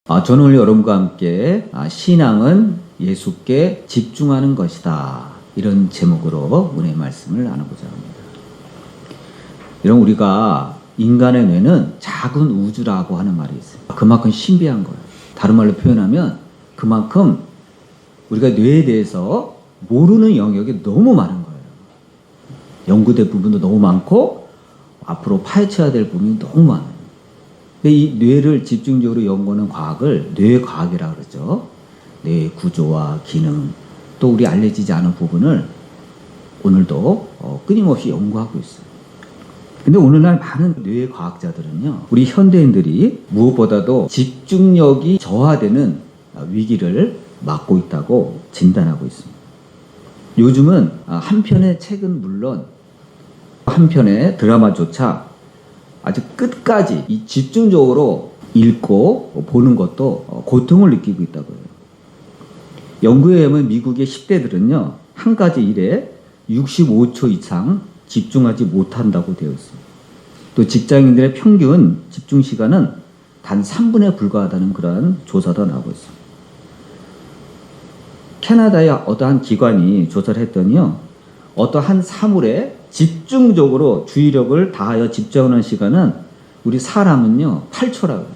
저는 오늘 여러분과 함께 신앙은 예수께 집중하는 것이다. 이런 제목으로 오늘 말씀을 나누고자 합니다. 여러분, 우리가 인간의 뇌는 작은 우주라고 하는 말이 있어요. 그만큼 신비한 거예요. 다른 말로 표현하면 그만큼 우리가 뇌에 대해서 모르는 영역이 너무 많은 거예요. 연구될 부분도 너무 많고 앞으로 파헤쳐야 될 부분이 너무 많아요. 이 뇌를 집중적으로 연구하는 과학을 뇌과학이라고 그러죠. 뇌의 구조와 기능, 또 우리 알려지지 않은 부분을 오늘도 끊임없이 연구하고 있어요. 근데 오늘날 많은 뇌과학자들은요, 우리 현대인들이 무엇보다도 집중력이 저하되는 위기를 맞고 있다고 진단하고 있습니다. 요즘은 한 편의 책은 물론 한 편의 드라마조차 아주 끝까지 이 집중적으로 읽고 보는 것도 고통을 느끼고 있다고 해요. 연구에 의하면 미국의 10대들은요, 한 가지 일에 65초 이상 집중하지 못한다고 되어 있습니다. 또 직장인들의 평균 집중 시간은 단 3분에 불과하다는 그런 조사도 나오고 있습니다. 캐나다의 어떠한 기관이 조사를 했더니요, 어떠한 사물에 집중적으로 주의력을 다하여 집중하는 시간은 우리 사람은요 8초라고 해요.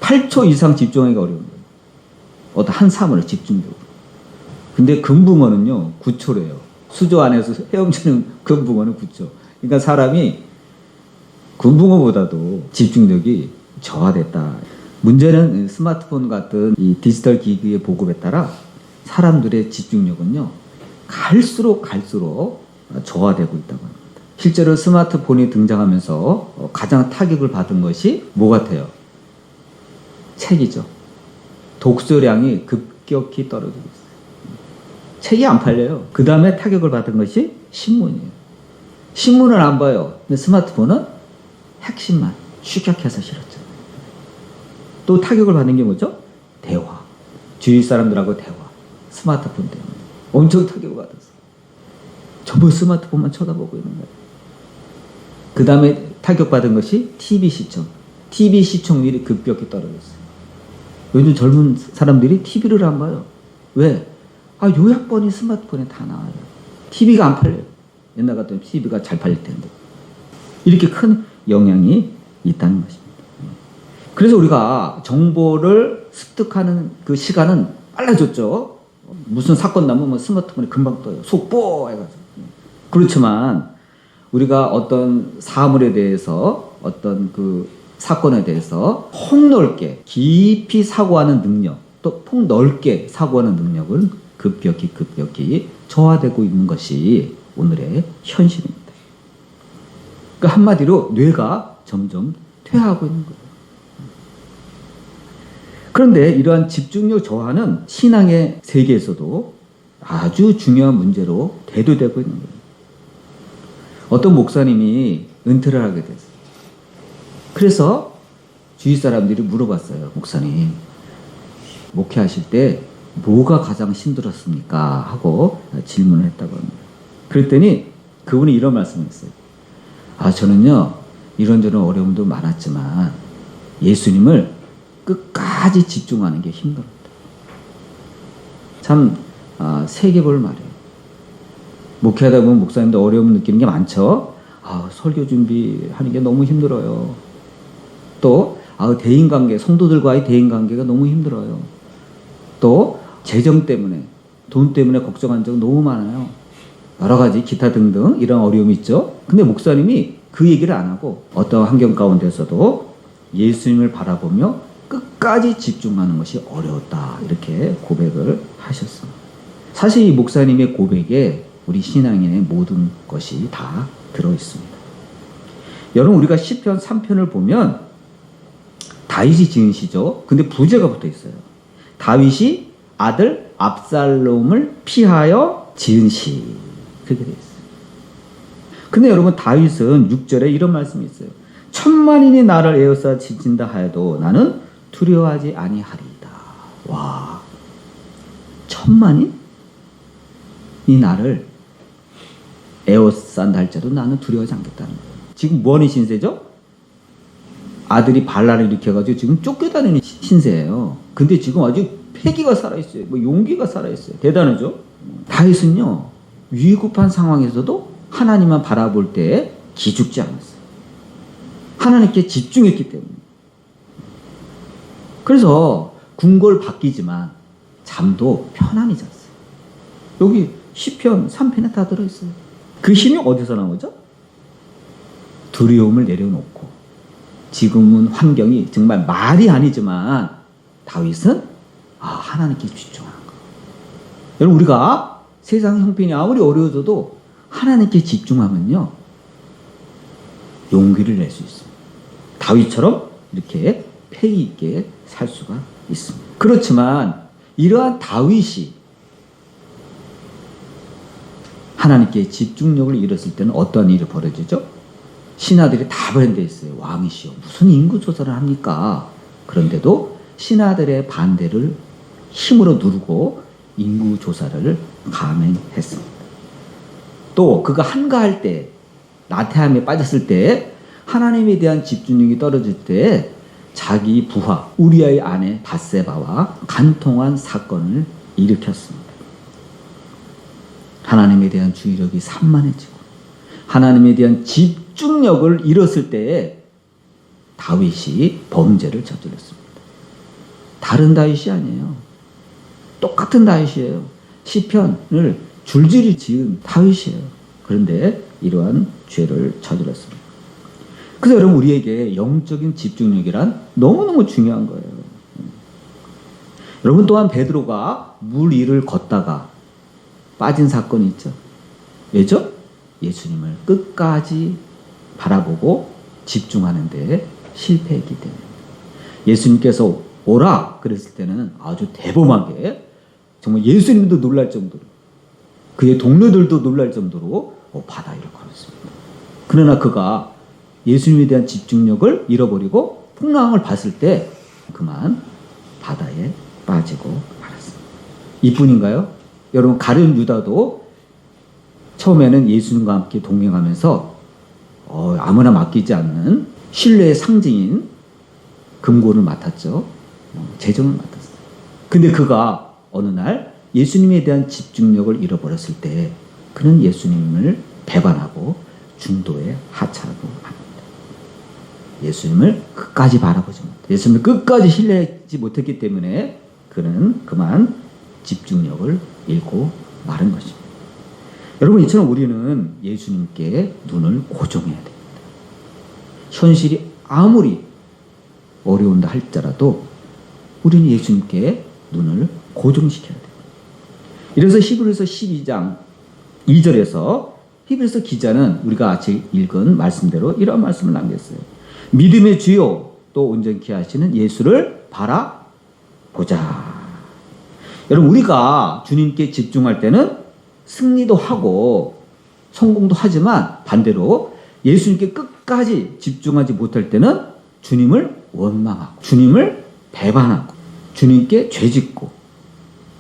8초 이상 집중하기가 어려운 거예요. 어떤 한 사물에 집중적으로. 근데 금붕어는요 9초래요. 수조 안에서 헤엄치는 금붕어는 9초. 그러니까 사람이 금붕어보다도 집중력이 저하됐다. 문제는 스마트폰 같은 이 디지털 기기의 보급에 따라 사람들의 집중력은요 갈수록 저하되고 있다고 합니다. 실제로 스마트폰이 등장하면서 가장 타격을 받은 것이 뭐 같아요? 책이죠. 독서량이 급격히 떨어지고 있어요. 책이 안 팔려요. 그 다음에 타격을 받은 것이 신문이에요. 신문을 안 봐요. 근데 스마트폰은 핵심만 축약해서 실었죠. 또 타격을 받는 게 뭐죠? 대화. 주위 사람들하고 대화. 스마트폰 때문에 엄청 타격을 받았어요. 전부 스마트폰만 쳐다보고 있는 거예요. 그 다음에 타격받은 것이 TV 시청. TV 시청률이 급격히 떨어졌어요. 요즘 젊은 사람들이 TV를 안 봐요. 왜? 요약본이 스마트폰에 다 나와요. TV가 안 팔려요. 옛날 같으면 TV가 잘 팔릴 텐데. 이렇게 큰 영향이 있다는 것입니다. 그래서 우리가 정보를 습득하는 그 시간은 빨라졌죠. 무슨 사건 나면 뭐 스마트폰에 금방 떠요. 속보 해가지고. 그렇지만 우리가 어떤 사물에 대해서 어떤 그 사건에 대해서 폭넓게 깊이 사고하는 능력, 또 폭넓게 사고하는 능력은 급격히 저하되고 있는 것이 오늘의 현실입니다. 그러니까 한마디로 뇌가 점점 퇴화하고 있는 거예요. 그런데 이러한 집중력 저하는 신앙의 세계에서도 아주 중요한 문제로 대두되고 있는 거예요. 어떤 목사님이 은퇴를 하게 됐어요. 그래서 주위 사람들이 물어봤어요. 목사님, 목회하실 때 뭐가 가장 힘들었습니까? 하고 질문을 했다고 합니다. 그랬더니 그분이 이런 말씀을 했어요. 저는요 이런저런 어려움도 많았지만 예수님을 끝까지 집중하는 게 힘들었다. 참 세계볼 말이에요. 목회하다 보면 목사님도 어려움을 느끼는 게 많죠. 설교 준비하는 게 너무 힘들어요. 또 대인관계, 성도들과의 대인관계가 너무 힘들어요. 또 재정 때문에, 돈 때문에 걱정한 적 너무 많아요. 여러 가지 기타 등등 이런 어려움이 있죠. 근데 목사님이 그 얘기를 안 하고 어떤 환경 가운데서도 예수님을 바라보며 끝까지 집중하는 것이 어려웠다. 이렇게 고백을 하셨습니다. 사실 이 목사님의 고백에 우리 신앙인의 모든 것이 다 들어있습니다. 여러분, 우리가 시편 3편을 보면 다윗이 지은 시죠. 근데 부제가 붙어 있어요. 다윗이 아들 압살롬을 피하여 지은 시. 그렇게 되어 있어요. 근데 여러분, 다윗은 6절에 이런 말씀이 있어요. 천만인이 나를 에워싸 지진다 하여도 나는 두려워하지 아니하리이다. 와, 천만인이 나를 에워싼다 할지라도 나는 두려워하지 않겠다는 거예요. 지금 뭐 하는 신세죠? 아들이 반란을 일으켜가지고 지금 쫓겨다니는 신세예요. 근데 지금 아주 패기가 살아있어요. 뭐 용기가 살아있어요. 대단하죠? 다윗은요, 위급한 상황에서도 하나님만 바라볼 때 기죽지 않았어요. 하나님께 집중했기 때문에. 그래서 궁궐 바뀌지만 잠도 편안히 잤어요. 여기 시편 3편에 다 들어있어요. 그 힘이 어디서 나오죠? 두려움을 내려놓고, 지금은 환경이 정말 말이 아니지만 다윗은 하나님께 집중하는 거예요. 여러분, 우리가 세상 형편이 아무리 어려워져도 하나님께 집중하면요, 용기를 낼 수 있습니다. 다윗처럼 이렇게 패기 있게 살 수가 있습니다. 그렇지만 이러한 다윗이 하나님께 집중력을 잃었을 때는 어떤 일이 벌어지죠? 신하들이 다 브랜드에 있어요. 왕이시여, 무슨 인구조사를 합니까? 그런데도 신하들의 반대를 힘으로 누르고 인구조사를 감행했습니다. 또 그가 한가할 때, 나태함에 빠졌을 때, 하나님에 대한 집중력이 떨어질 때 자기 부하 우리아의 아내 밧세바와 간통한 사건을 일으켰습니다. 하나님에 대한 주의력이 산만해지고 하나님에 대한 집중력을 잃었을 때에 다윗이 범죄를 저질렀습니다. 다른 다윗이 아니에요. 똑같은 다윗이에요. 시편을 줄줄이 지은 다윗이에요. 그런데 이러한 죄를 저질렀습니다. 그래서 여러분, 우리에게 영적인 집중력이란 너무너무 중요한 거예요. 여러분, 또한 베드로가 물 위를 걷다가 빠진 사건이 있죠. 왜죠? 예수님을 끝까지 바라보고 집중하는 데 실패했기 때문에. 예수님께서 오라 그랬을 때는 아주 대범하게, 정말 예수님도 놀랄 정도로, 그의 동료들도 놀랄 정도로 바다 위를 걸었습니다. 그러나 그가 예수님에 대한 집중력을 잃어버리고 풍랑을 봤을 때 그만 바다에 빠지고 말았습니다. 이뿐인가요? 여러분, 가룟 유다도 처음에는 예수님과 함께 동행하면서 아무나 맡기지 않는 신뢰의 상징인 금고를 맡았죠. 재정을 맡았어요. 근데 그가 어느 날 예수님에 대한 집중력을 잃어버렸을 때 그는 예수님을 배반하고 중도에 하차하고 합니다. 예수님을 끝까지 바라보지 못해, 예수님을 끝까지 신뢰하지 못했기 때문에 그는 그만 집중력을 잃고 마른 것입니다. 여러분, 이처럼 우리는 예수님께 눈을 고정해야 됩니다. 현실이 아무리 어려운다 할지라도 우리는 예수님께 눈을 고정시켜야 됩니다. 이래서 히브리서 12장 2절에서 히브리서 기자는 우리가 아직 읽은 말씀대로 이런 말씀을 남겼어요. 믿음의 주요 또 온전케 하시는 예수를 바라보자. 여러분, 우리가 주님께 집중할 때는 승리도 하고 성공도 하지만 반대로 예수님께 끝까지 집중하지 못할 때는 주님을 원망하고 주님을 배반하고 주님께 죄짓고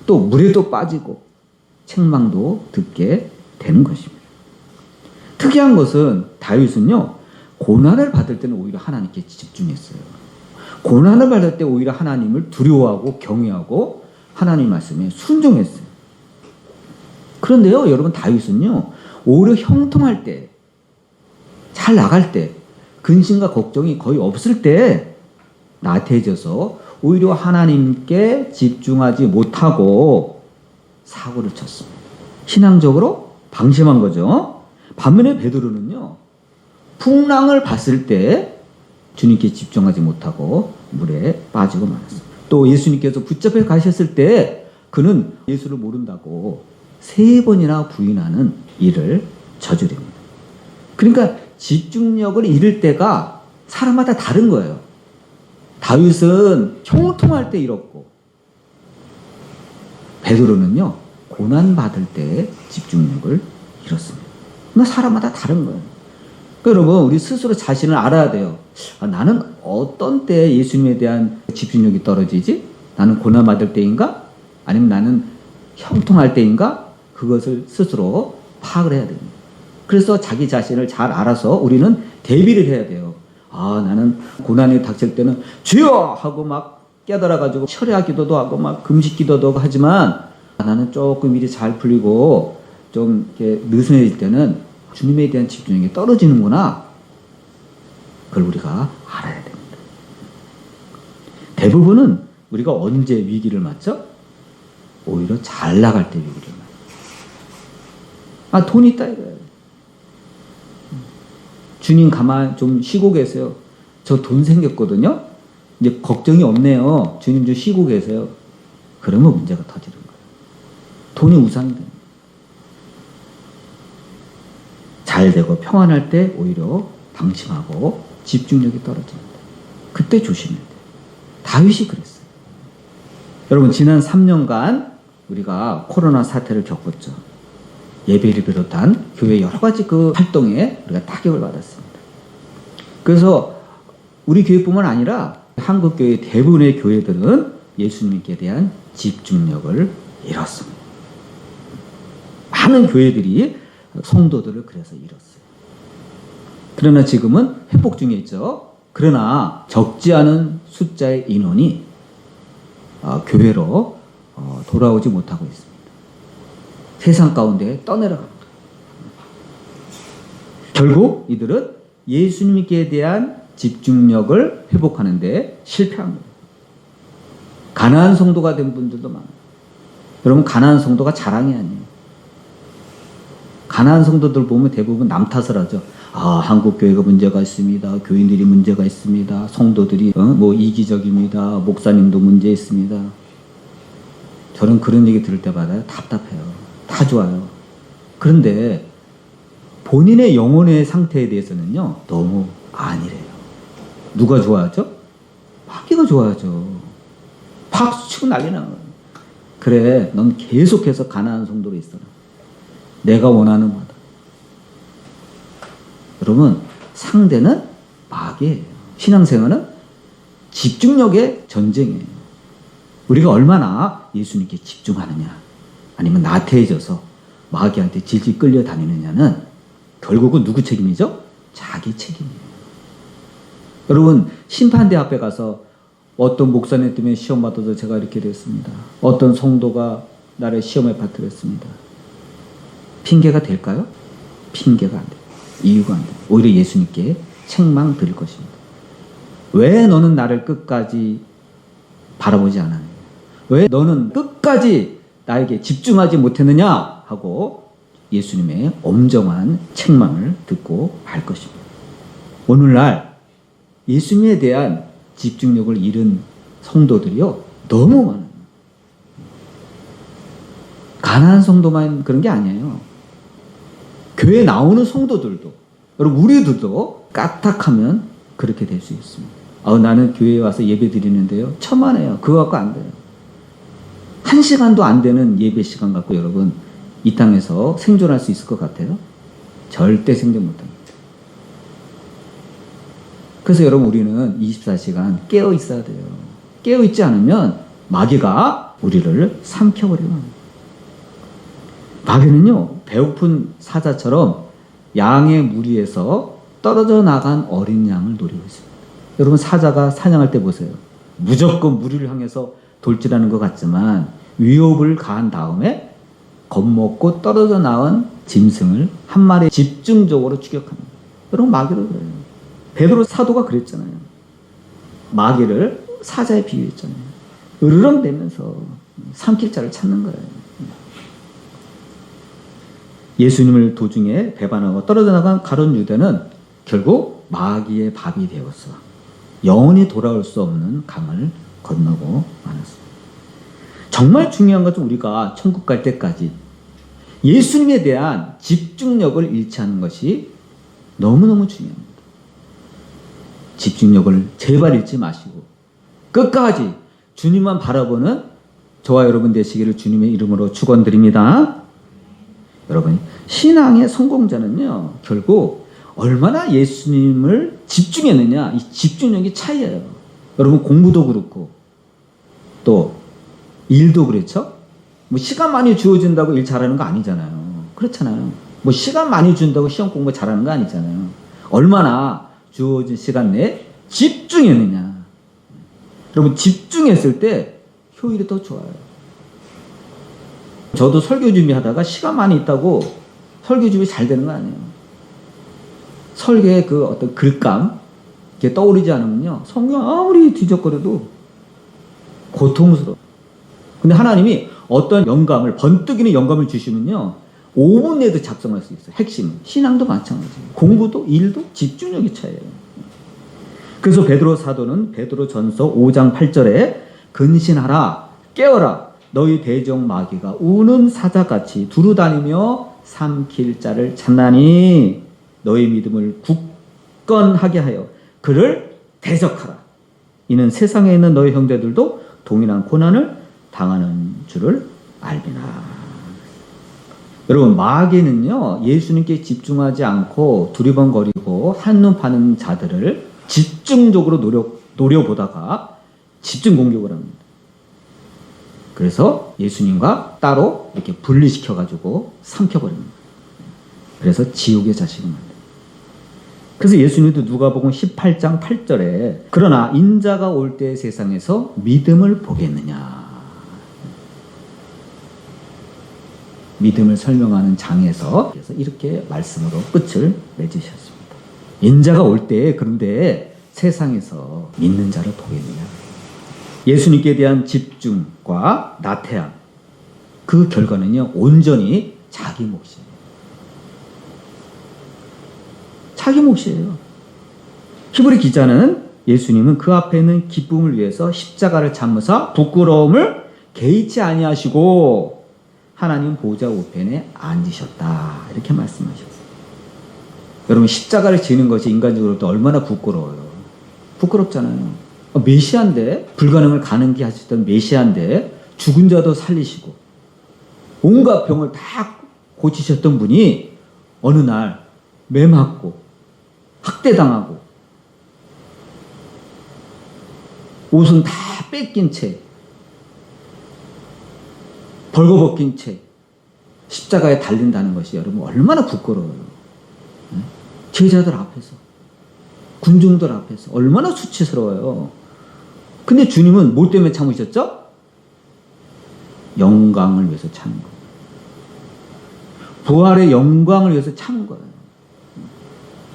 또 물에도 빠지고 책망도 듣게 되는 것입니다. 특이한 것은 다윗은요, 고난을 받을 때는 오히려 하나님께 집중했어요. 고난을 받을 때 오히려 하나님을 두려워하고 경외하고 하나님 말씀에 순종했어요. 그런데요, 여러분, 다윗은요, 오히려 형통할 때, 잘 나갈 때, 근심과 걱정이 거의 없을 때 나태해져서 오히려 하나님께 집중하지 못하고 사고를 쳤습니다. 신앙적으로 방심한 거죠. 반면에 베드로는요, 풍랑을 봤을 때 주님께 집중하지 못하고 물에 빠지고 말았습니다. 또 예수님께서 붙잡혀 가셨을 때 그는 예수를 모른다고 3번이나 부인하는 일을 저지릅니다. 그러니까 집중력을 잃을 때가 사람마다 다른 거예요. 다윗은 형통할 때 잃었고 베드로는요, 고난받을 때 집중력을 잃었습니다. 그러나 사람마다 다른 거예요. 그러니까 여러분, 우리 스스로 자신을 알아야 돼요. 나는 어떤 때 예수님에 대한 집중력이 떨어지지? 나는 고난받을 때인가? 아니면 나는 형통할 때인가? 그것을 스스로 파악을 해야 됩니다. 그래서 자기 자신을 잘 알아서 우리는 대비를 해야 돼요. 나는 고난이 닥칠 때는 주여! 하고 막 깨달아가지고 철야 기도도 하고 막 금식 기도도 하고 하지만 나는 조금 일이 잘 풀리고 좀 이렇게 느슨해질 때는 주님에 대한 집중력이 떨어지는구나. 그걸 우리가 알아야 됩니다. 대부분은 우리가 언제 위기를 맞죠? 오히려 잘 나갈 때 위기를 맞죠. 돈 있다 이거예요. 주님 가만 좀 쉬고 계세요. 저 돈 생겼거든요. 이제 걱정이 없네요. 주님 좀 쉬고 계세요. 그러면 문제가 터지는 거예요. 돈이 우상이 됩니다. 잘 되고 평안할 때 오히려 방심하고 집중력이 떨어집니다. 그때 조심해야 돼요. 다윗이 그랬어요. 여러분 지난 3년간 우리가 코로나 사태를 겪었죠. 예배를 비롯한 교회 여러 가지 그 활동에 우리가 타격을 받았습니다. 그래서 우리 교회뿐만 아니라 한국 교회 대부분의 교회들은 예수님께 대한 집중력을 잃었습니다. 많은 교회들이 성도들을 그래서 잃었어요. 그러나 지금은 회복 중에 있죠. 그러나 적지 않은 숫자의 인원이 교회로 돌아오지 못하고 있습니다. 세상 가운데 떠내려갑니다. 결국 이들은 예수님께 대한 집중력을 회복하는데 실패합니다. 가난한 성도가 된 분들도 많아요. 여러분 가난한 성도가 자랑이 아니에요. 가난한 성도들 보면 대부분 남 탓을 하죠. 한국 교회가 문제가 있습니다. 교인들이 문제가 있습니다. 성도들이 뭐 이기적입니다. 목사님도 문제 있습니다. 저는 그런 얘기 들을 때마다 답답해요. 다 좋아요. 그런데 본인의 영혼의 상태에 대해서는요 너무 아니래요. 누가 좋아하죠? 마귀가 좋아하죠. 박수 치고 난리 나요. 그래, 넌 계속해서 가난한 성도로 있어라. 내가 원하는 바다. 여러분, 상대는 마귀예요. 신앙생활은 집중력의 전쟁이에요. 우리가 얼마나 예수님께 집중하느냐, 아니면 나태해져서 마귀한테 질질 끌려다니느냐는 결국은 누구 책임이죠? 자기 책임이에요. 여러분, 심판대 앞에 가서 어떤 목사님 때문에 시험 받아서 제가 이렇게 됐습니다. 어떤 성도가 나를 시험에 빠뜨렸습니다. 핑계가 될까요? 핑계가 안 돼요. 이유가 안 돼요. 오히려 예수님께 책망 드릴 것입니다. 왜 너는 나를 끝까지 바라보지 않았느냐? 왜 너는 끝까지 나에게 집중하지 못했느냐? 하고 예수님의 엄정한 책망을 듣고 말 것입니다. 오늘날 예수님에 대한 집중력을 잃은 성도들이요 너무 많아요. 가난한 성도만 그런 게 아니에요. 교회 나오는 성도들도, 여러분 우리들도 까딱하면 그렇게 될 수 있습니다. 나는 교회에 와서 예배 드리는데요 천만에요. 그거 갖고 안 돼요. 1시간도 안 되는 예배 시간 갖고 여러분 이 땅에서 생존할 수 있을 것 같아요? 절대 생존 못합니다. 그래서 여러분 우리는 24시간 깨어 있어야 돼요. 깨어 있지 않으면 마귀가 우리를 삼켜버리고 합니다. 마귀는요 배고픈 사자처럼 양의 무리에서 떨어져 나간 어린 양을 노리고 있습니다. 여러분 사자가 사냥할 때 보세요. 무조건 무리를 향해서 돌진하는 것 같지만 위협을 가한 다음에 겁먹고 떨어져 나온 짐승을 한 마리 집중적으로 추격합니다. 여러분 마귀도 그래요. 베드로 사도가 그랬잖아요. 마귀를 사자에 비유했잖아요. 으르렁대면서 삼킬 자를 찾는 거예요. 예수님을 도중에 배반하고 떨어져 나간 가룟 유다는 결국 마귀의 밥이 되어서 영원히 돌아올 수 없는 강을 건너고 말았습니다. 정말 중요한 것은 우리가 천국 갈 때까지 예수님에 대한 집중력을 잃지 않는 것이 너무너무 중요합니다. 집중력을 제발 잃지 마시고 끝까지 주님만 바라보는 저와 여러분 되시기를 주님의 이름으로 축원드립니다. 여러분, 신앙의 성공자는요 결국 얼마나 예수님을 집중했느냐, 이 집중력이 차이예요. 여러분 공부도 그렇고 또 일도 그렇죠. 뭐 시간 많이 주어진다고 일 잘하는 거 아니잖아요. 그렇잖아요. 뭐 시간 많이 준다고 시험 공부 잘하는 거 아니잖아요. 얼마나 주어진 시간 내에 집중했느냐. 여러분 집중했을 때 효율이 더 좋아요. 저도 설교 준비하다가 시간 많이 있다고 설교 준비 잘 되는 거 아니에요. 설교의 그 어떤 글감 이렇게 떠오르지 않으면요, 성경 아무리 뒤적거려도 고통스러워. 근데 하나님이 어떤 영감을, 번뜩이는 영감을 주시면요, 5분 내에도 작성할 수 있어요. 핵심은. 신앙도 마찬가지예요. 공부도 일도 집중력이 차이예요. 그래서 베드로 사도는 베드로전서 5장 8절에 근신하라, 깨어라, 너희 대적 마귀가 우는 사자같이 두루다니며 삼킬 자를 찾나니 너희 믿음을 굳건하게 하여 그를 대적하라. 이는 세상에 있는 너희 형제들도 동일한 고난을 당하는 줄을 알미라. 여러분, 마귀는요, 예수님께 집중하지 않고 두리번거리고 한눈 파는 자들을 집중적으로 노려보다가 집중 공격을 합니다. 그래서 예수님과 따로 이렇게 분리시켜가지고 삼켜버립니다. 그래서 지옥의 자식을 만듭니다. 그래서 예수님도 누가복음 18장 8절에 그러나 인자가 올 때 세상에서 믿음을 보겠느냐. 믿음을 설명하는 장에서 그래서 이렇게 말씀으로 끝을 맺으셨습니다. 인자가 올 때 그런데 세상에서 믿는 자를 보겠느냐. 예수님께 대한 집중과 나태함, 그 결과는요, 온전히 자기 몫이에요. 자기 몫이에요. 히브리 기자는 예수님은 그 앞에 있는 기쁨을 위해서 십자가를 참으사 부끄러움을 개의치 아니하시고 하나님 보좌 우편에 앉으셨다. 이렇게 말씀하셨어요. 여러분, 십자가를 지는 것이 인간적으로도 얼마나 부끄러워요. 부끄럽잖아요. 메시아인데, 불가능을 가능케 하시던 메시아인데 죽은 자도 살리시고 온갖 병을 다 고치셨던 분이 어느 날 매 맞고 학대당하고 옷은 다 뺏긴 채 벌거벗긴 채 십자가에 달린다는 것이 여러분 얼마나 부끄러워요. 제자들 앞에서, 군중들 앞에서 얼마나 수치스러워요. 근데 주님은 뭐 때문에 참으셨죠? 영광을 위해서 참은 거예요. 부활의 영광을 위해서 참은 거예요.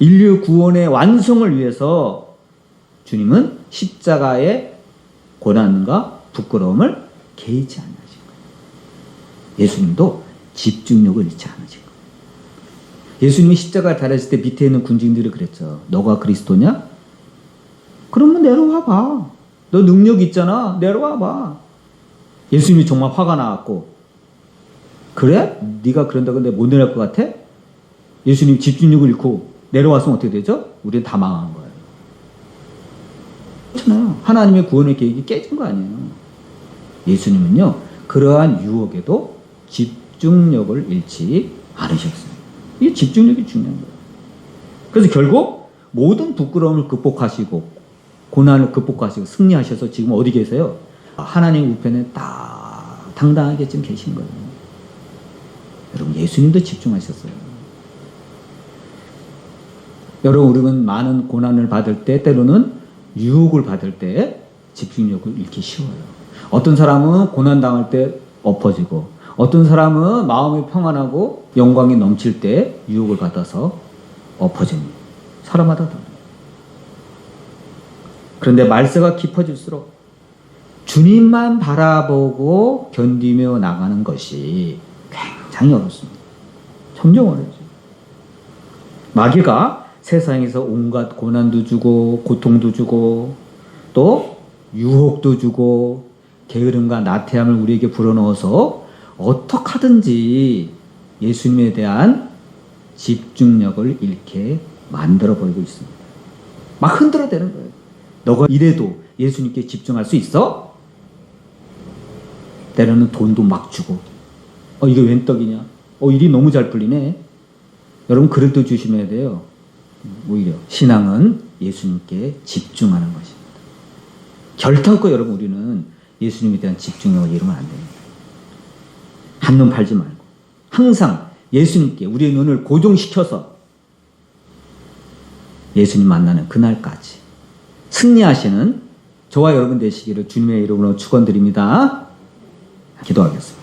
인류 구원의 완성을 위해서 주님은 십자가의 고난과 부끄러움을 개의치 않으신 거예요. 예수님도 집중력을 잃지 않으신 거예요. 예수님이 십자가를 달았을 때 밑에 있는 군중들이 그랬죠. 너가 그리스도냐? 그러면 내려와 봐. 너 능력 있잖아. 내려와 봐. 예수님이 정말 화가 나왔고, 그래? 네가 그런다고 내가 못 내려갈 것 같아? 예수님 집중력을 잃고 내려왔으면 어떻게 되죠? 우리는 다 망한 거예요. 그렇잖아요. 하나님의 구원의 계획이 깨진 거 아니에요. 예수님은요, 그러한 유혹에도 집중력을 잃지 않으셨어요. 이게 집중력이 중요한 거예요. 그래서 결국 모든 부끄러움을 극복하시고 고난을 극복하시고 승리하셔서 지금 어디 계세요? 하나님 우편에 딱 당당하게 지금 계신 거예요. 여러분, 예수님도 집중하셨어요. 여러분, 우리는 많은 고난을 받을 때, 때로는 유혹을 받을 때 집중력을 잃기 쉬워요. 어떤 사람은 고난당할 때 엎어지고, 어떤 사람은 마음이 평안하고 영광이 넘칠 때 유혹을 받아서 엎어집니다. 사람마다 달라요. 그런데 말세가 깊어질수록 주님만 바라보고 견디며 나가는 것이 굉장히 어렵습니다. 점점 어렵죠. 마귀가 세상에서 온갖 고난도 주고 고통도 주고 또 유혹도 주고 게으름과 나태함을 우리에게 불어넣어서 어떻게 하든지 예수님에 대한 집중력을 잃게 만들어버리고 있습니다. 막 흔들어대는 거예요. 너가 이래도 예수님께 집중할 수 있어? 때로는 돈도 막 주고, 이게 웬 떡이냐? 일이 너무 잘 풀리네. 여러분, 그럴 때 조심해야 돼요. 오히려 신앙은 예수님께 집중하는 것입니다. 결단코 여러분, 우리는 예수님에 대한 집중력을 잃으면 안 됩니다. 한눈 팔지 말고 항상 예수님께 우리의 눈을 고정시켜서 예수님 만나는 그날까지 승리하시는 저와 여러분 되시기를 주님의 이름으로 축원드립니다. 기도하겠습니다.